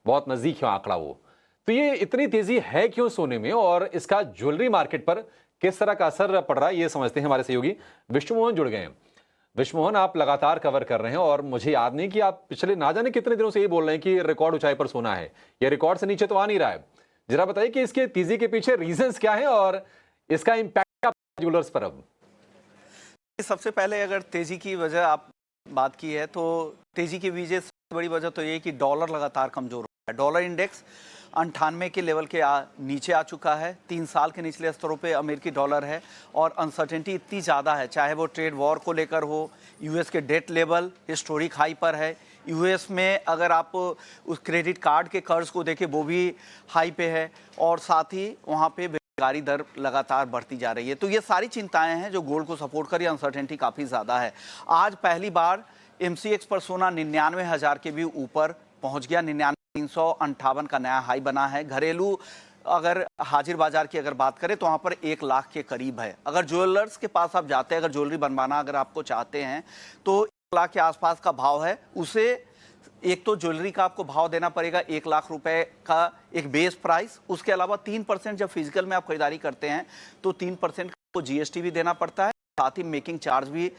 बहुत नजदीक है आंकड़ा वो। तो ये इतनी तेजी है क्यों सोने में, और इसका ज्वेलरी मार्केट पर किस तरह का असर पड़ रहा है, ये समझते हैं। हमारे सहयोगी विश्वमोहन जुड़ गए हैं। विश्वमोहन, आप लगातार कवर कर रहे हैं और मुझे याद नहीं कि आप पिछले ना जाने कितने दिनों से ये बोल रहे हैं कि रिकॉर्ड ऊंचाई पर सोना है, या रिकॉर्ड से नीचे तो आ नहीं रहा है। जरा बताइए कि इसके तेजी के पीछे रीजंस क्या है और इसका इम्पैक्ट ज्वेलर्स पर अब। सबसे पहले अगर तेजी की वजह आप बात की है तो तेजी की वजह सबसे बड़ी वजह तो ये कि डॉलर लगातार कमजोर हो रहा है। डॉलर इंडेक्स 98 के लेवल के नीचे आ चुका है। 3 साल के निचले स्तरों पे अमेरिकी डॉलर है और अनसर्टेनिटी इतनी ज़्यादा है, चाहे वो ट्रेड वॉर को लेकर हो, यूएस के डेट लेवल हिस्टोरिक हाई पर है। यूएस में अगर आप उस क्रेडिट कार्ड के कर्ज को देखें वो भी हाई पे है, और साथ ही वहाँ पे बेरोजगारी दर लगातार बढ़ती जा रही है। तो ये सारी चिंताएं हैं जो गोल्ड को सपोर्ट कर रही है। अनसर्टेनिटी काफ़ी ज़्यादा है। आज पहली बार एमसीएक्स पर सोना 99,000 के भी ऊपर पहुंच गया। 99,358 का नया हाई बना है। घरेलू अगर हाजिर बाजार की अगर बात करें तो वहाँ पर 1 लाख के करीब है। अगर ज्वेलर्स के पास आप जाते हैं, अगर ज्वेलरी बनवाना अगर आपको चाहते हैं तो 1 लाख के आसपास का भाव है। उसे एक तो ज्वेलरी का आपको भाव देना पड़ेगा 1 लाख रुपए का एक बेस प्राइस। उसके अलावा 3% जब फिजिकल में आप खरीदारी करते हैं तो 3% को जीएसटी भी देना पड़ता है, साथ ही मेकिंग चार्ज भी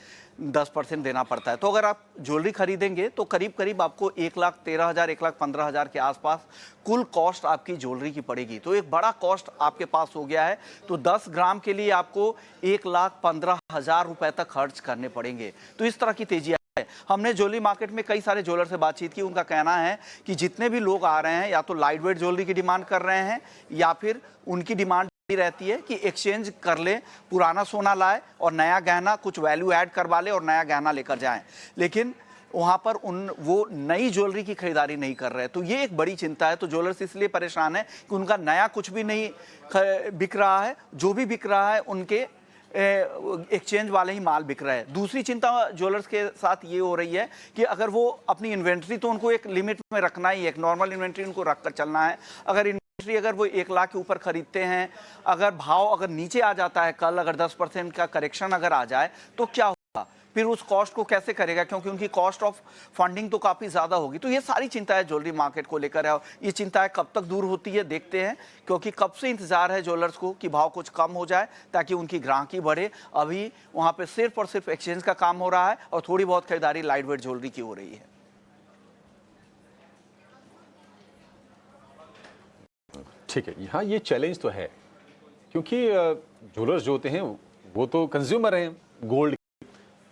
10% देना पड़ता है। तो अगर आप ज्वेलरी खरीदेंगे तो करीब करीब आपको 1,13,000 1,15,000 के आसपास कुल कॉस्ट आपकी ज्वेलरी की पड़ेगी। तो एक बड़ा कॉस्ट आपके पास हो गया है। तो 10 ग्राम के लिए आपको 1,15,000 रुपए तक खर्च करने पड़ेंगे। तो इस तरह की तेजी है। हमने ज्वेलरी मार्केट में कई सारे ज्वेलर से बातचीत की। उनका कहना है कि जितने भी लोग आ रहे हैं या तो लाइट वेट ज्वेलरी की डिमांड कर रहे हैं, या फिर उनकी डिमांड रहती है कि एक्सचेंज कर ले, पुराना सोना लाए और नया गहना कुछ वैल्यू ऐड करवा ले और नया गहना लेकर जाएं। लेकिन वहां पर वो नई ज्वेलरी की खरीदारी नहीं कर रहे। तो ये एक बड़ी चिंता है। तो ज्वेलर्स इसलिए परेशान है कि उनका नया कुछ भी नहीं बिक रहा है। जो भी बिक रहा है उनके एक्सचेंज वाले ही माल बिक रहा है। दूसरी चिंता ज्वेलर्स के साथ ये हो रही है कि अगर वो अपनी इन्वेंट्री तो उनको एक लिमिट में रखना ही है, एक नॉर्मल इन्वेंट्री उनको रख कर चलना है। अगर वो 1 लाख के ऊपर खरीदते हैं, अगर भाव अगर नीचे आ जाता है, कल अगर 10% का करेक्शन अगर आ जाए तो क्या होगा, फिर उस कॉस्ट को कैसे करेगा, क्योंकि उनकी कॉस्ट ऑफ फंडिंग तो काफ़ी ज़्यादा होगी। तो ये सारी चिंता है ज्वेलरी मार्केट को लेकर है। ये चिंता है कब तक दूर होती है देखते हैं, क्योंकि कब से इंतजार है ज्वेलर्स को कि भाव कुछ कम हो जाए ताकि उनकी ग्राहकी बढ़े। अभी वहाँ पे सिर्फ और सिर्फ एक्सचेंज का काम हो रहा है और थोड़ी बहुत खरीदारी लाइट वेट ज्वेलरी की हो रही है। ठीक है, यहाँ ये चैलेंज तो है, क्योंकि ज्वेलर्स जो होते हैं वो तो कंज्यूमर हैं गोल्ड,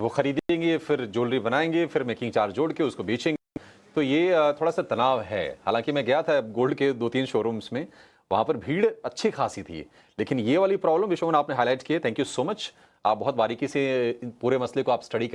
वो खरीदेंगे, फिर ज्वेलरी बनाएंगे, फिर मेकिंग चार्ज जोड़ के उसको बेचेंगे। तो ये थोड़ा सा तनाव है। हालांकि मैं गया था गोल्ड के 2-3 शोरूम्स में, वहाँ पर भीड़ अच्छी खासी थी, लेकिन ये वाली प्रॉब्लम विश्वमोहन आपने हाईलाइट की है। Thank you so much. आप बहुत बारीकी से पूरे मसले को आप स्टडी